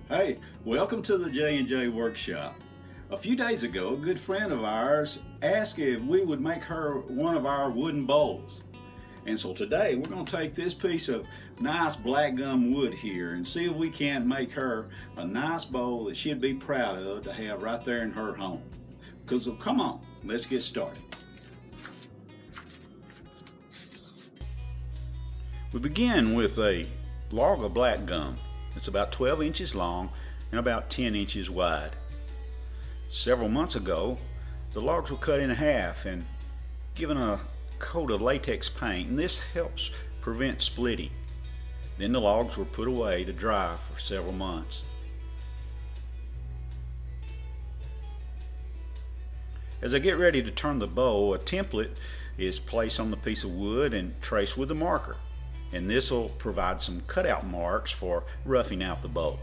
Hey, welcome to the J&J Workshop. A few days ago, a good friend of ours asked if we would make her one of our wooden bowls. And so today we're going to take this piece of nice black gum wood here and see if we can't make her a nice bowl that she'd be proud of to have right there in her home. Because come on, let's get started. We begin with a log of black gum. It's about 12 inches long and about 10 inches wide. Several months ago, the logs were cut in half and given a coat of latex paint, and this helps prevent splitting. Then the logs were put away to dry for several months. As I get ready to turn the bowl, a template is placed on the piece of wood and traced with a marker, and this will provide some cutout marks for roughing out the bowl.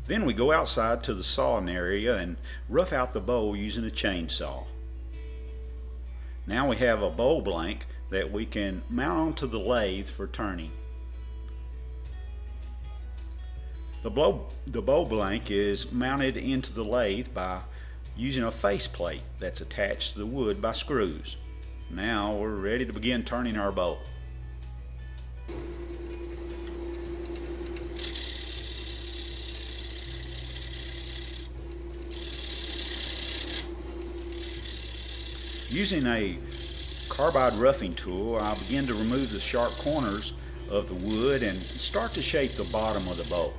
Then we go outside to the sawing area and rough out the bowl using a chainsaw. Now we have a bowl blank that we can mount onto the lathe for turning. The bowl blank is mounted into the lathe by using a faceplate that's attached to the wood by screws. Now we're ready to begin turning our bowl. Using a carbide roughing tool, I begin to remove the sharp corners of the wood and start to shape the bottom of the bowl.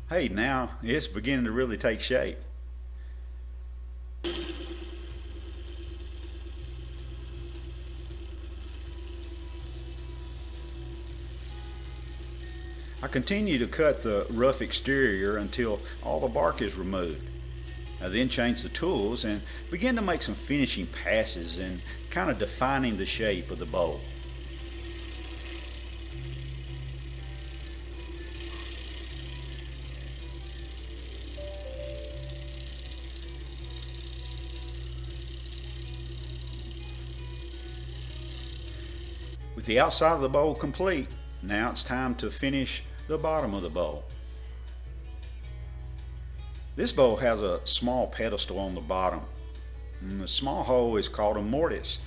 Hey, now it's beginning to really take shape. I continue to cut the rough exterior until all the bark is removed. I then change the tools and begin to make some finishing passes and kind of defining the shape of the bowl. With the outside of the bowl complete, now it's time to finish the bottom of the bowl. This bowl has a small pedestal on the bottom. And the small hole is called a mortise,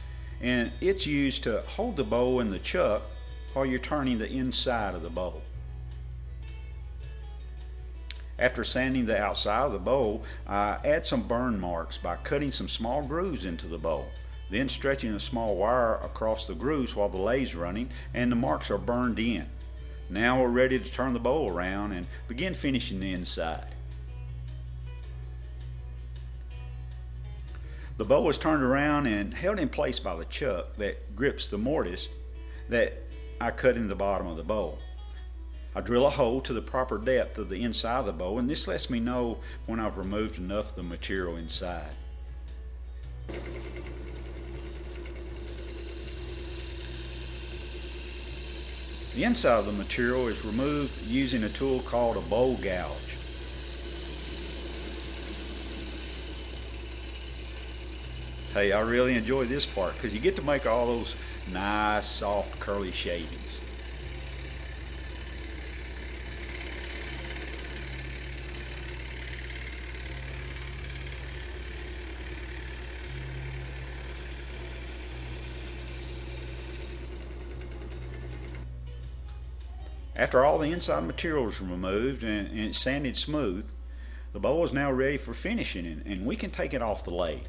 and it's used to hold the bowl in the chuck while you're turning the inside of the bowl. After sanding the outside of the bowl, I add some burn marks by cutting some small grooves into the bowl, then stretching a small wire across the grooves while the lathe's running and the marks are burned in. Now we're ready to turn the bowl around and begin finishing the inside. The bowl is turned around and held in place by the chuck that grips the mortise that I cut in the bottom of the bowl. I drill a hole to the proper depth of the inside of the bowl, and this lets me know when I've removed enough of the material inside. The inside of the material is removed using a tool called a bowl gouge. Hey, I really enjoy this part because you get to make all those nice, soft, curly shavings. After all the inside material is removed and it's sanded smooth, the bowl is now ready for finishing, and we can take it off the lathe.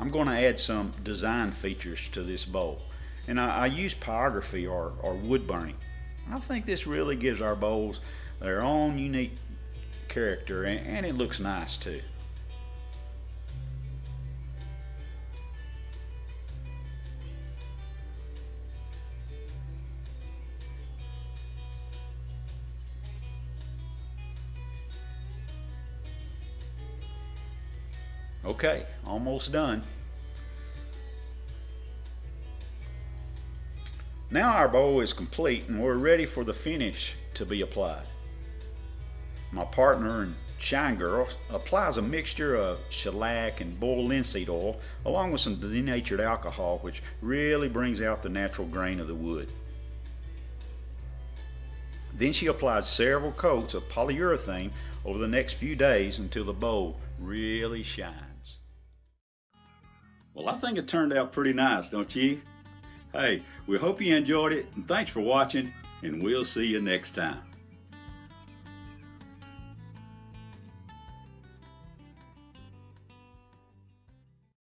I'm going to add some design features to this bowl, and I use pyrography or wood burning. I think this really gives our bowls their own unique character, and it looks nice too. Okay, almost done. Now our bowl is complete and we're ready for the finish to be applied. My partner and Shine Girl applies a mixture of shellac and boiled linseed oil along with some denatured alcohol, which really brings out the natural grain of the wood. Then she applied several coats of polyurethane over the next few days until the bowl really shines. Well, I think it turned out pretty nice, don't you? Hey, we hope you enjoyed it, and thanks for watching, and we'll see you next time.